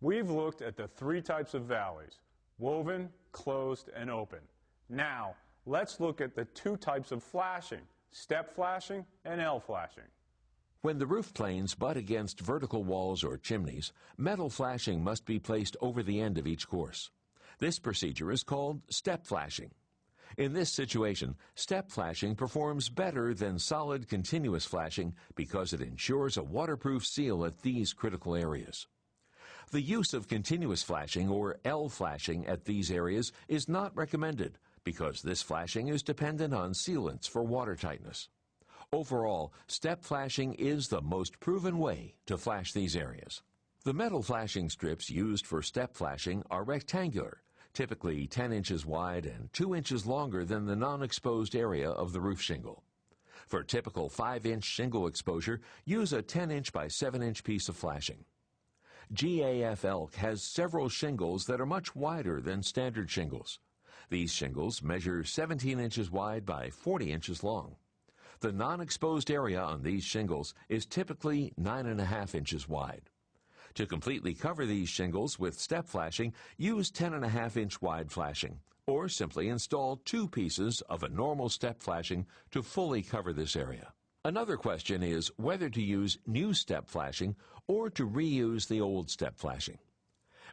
We've looked at the three types of valleys: woven, closed, and open. Now, let's look at the two types of flashing: step flashing and L flashing. When the roof planes butt against vertical walls or chimneys, metal flashing must be placed over the end of each course. This procedure is called step flashing. In this situation, step flashing performs better than solid continuous flashing because it ensures a waterproof seal at these critical areas. The use of continuous flashing or L flashing at these areas is not recommended because this flashing is dependent on sealants for water tightness. Overall, step flashing is the most proven way to flash these areas. The metal flashing strips used for step flashing are rectangular, typically 10 inches wide and 2 inches longer than the non-exposed area of the roof shingle. For typical 5-inch shingle exposure, use a 10-inch by 7-inch piece of flashing. GAF Elk has several shingles that are much wider than standard shingles. These shingles measure 17 inches wide by 40 inches long. The non-exposed area on these shingles is typically 9.5 inches wide. To completely cover these shingles with step flashing, use 10.5-inch wide flashing, or simply install 2 pieces of a normal step flashing to fully cover this area. Another question is whether to use new step flashing or to reuse the old step flashing.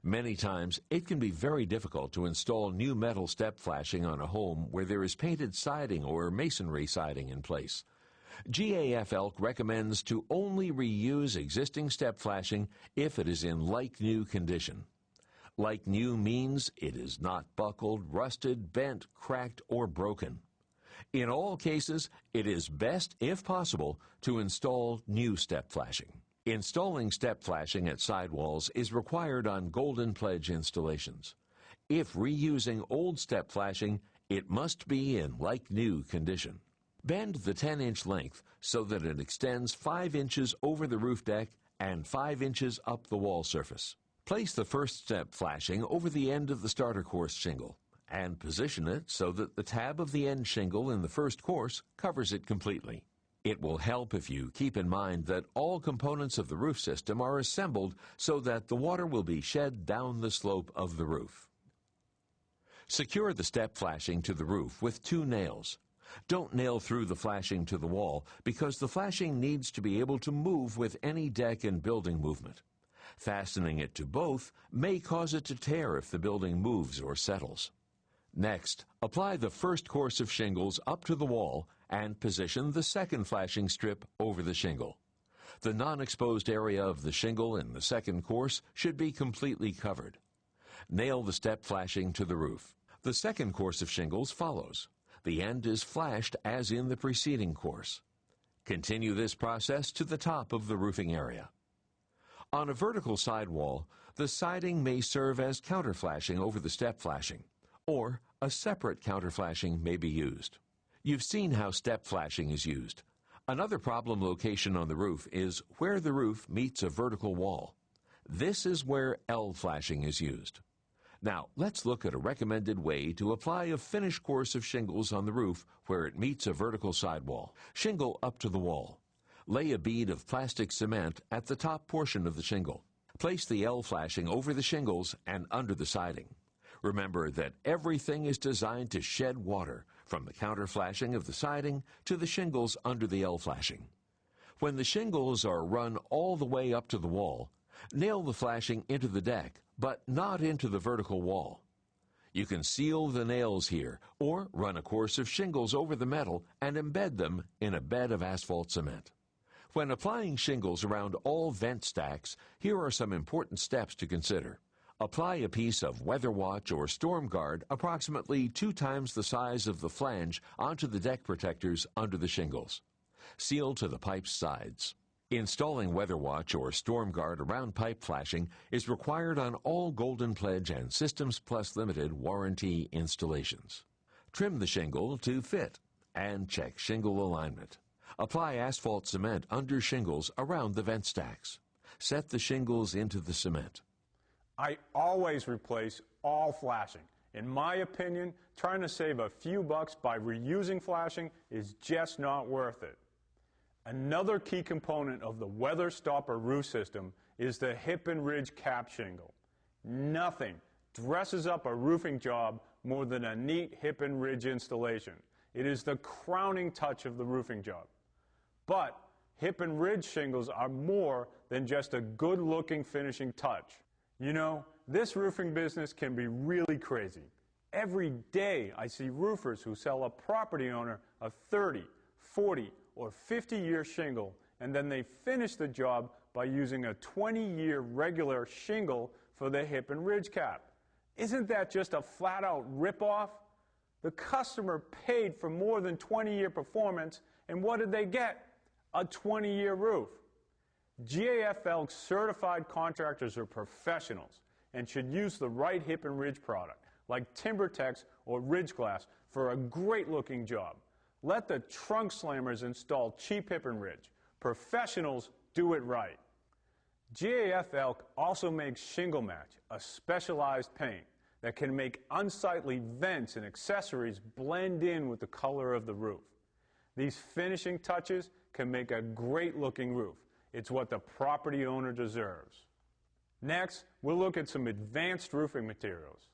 Many times, it can be very difficult to install new metal step flashing on a home where there is painted siding or masonry siding in place. GAF Elk recommends to only reuse existing step flashing if it is in like-new condition. Like new means it is not buckled, rusted, bent, cracked, or broken. In all cases, it is best, if possible, to install new step flashing. Installing step flashing at sidewalls is required on Golden Pledge installations. If reusing old step flashing, it must be in like-new condition. Bend the 10-inch length so that it extends 5 inches over the roof deck and 5 inches up the wall surface. Place the first step flashing over the end of the starter course shingle and position it so that the tab of the end shingle in the first course covers it completely. It will help if you keep in mind that all components of the roof system are assembled so that the water will be shed down the slope of the roof. Secure the step flashing to the roof with 2 nails. Don't nail through the flashing to the wall because the flashing needs to be able to move with any deck and building movement. Fastening it to both may cause it to tear if the building moves or settles. Next, apply the first course of shingles up to the wall and position the second flashing strip over the shingle. The non-exposed area of the shingle in the second course should be completely covered. Nail the step flashing to the roof. The second course of shingles follows. The end is flashed as in the preceding course. Continue this process to the top of the roofing area. On a vertical sidewall, the siding may serve as counterflashing over the step flashing, or a separate counterflashing may be used. You've seen how step flashing is used. Another problem location on the roof is where the roof meets a vertical wall. This is where L flashing is used. Now, let's look at a recommended way to apply a finished course of shingles on the roof where it meets a vertical sidewall. Shingle up to the wall. Lay a bead of plastic cement at the top portion of the shingle. Place the L flashing over the shingles and under the siding. Remember that everything is designed to shed water, from the counter flashing of the siding to the shingles under the L flashing. When the shingles are run all the way up to the wall, nail the flashing into the deck, but not into the vertical wall. You can seal the nails here, or run a course of shingles over the metal and embed them in a bed of asphalt cement. When applying shingles around all vent stacks, here are some important steps to consider. Apply a piece of Weather Watch or Storm Guard approximately 2 times the size of the flange onto the deck protectors under the shingles. Seal to the pipe's sides. Installing Weather Watch or Storm Guard around pipe flashing is required on all Golden Pledge and Systems Plus Limited warranty installations. Trim the shingle to fit and check shingle alignment. Apply asphalt cement under shingles around the vent stacks. Set the shingles into the cement. I always replace all flashing. In my opinion, trying to save a few bucks by reusing flashing is just not worth it. Another key component of the Weather Stopper roof system is the hip and ridge cap shingle. Nothing dresses up a roofing job more than a neat hip and ridge installation. It is the crowning touch of the roofing job. But hip and ridge shingles are more than just a good-looking finishing touch. You know, this roofing business can be really crazy. Every day I see roofers who sell a property owner a 30, 40, or 50-year shingle, and then they finish the job by using a 20-year regular shingle for the hip and ridge cap. Isn't that just a flat-out rip-off? The customer paid for more than 20-year performance, and what did they get? A 20-year roof. GAF Elk certified contractors are professionals and should use the right hip and ridge product, like TimberTex or Ridge Glass, for a great-looking job. Let the trunk slammers install cheap hip and ridge. Professionals do it right. GAF Elk also makes Shingle Match, a specialized paint that can make unsightly vents and accessories blend in with the color of the roof. These finishing touches can make a great-looking roof. It's what the property owner deserves. Next, we'll look at some advanced roofing materials.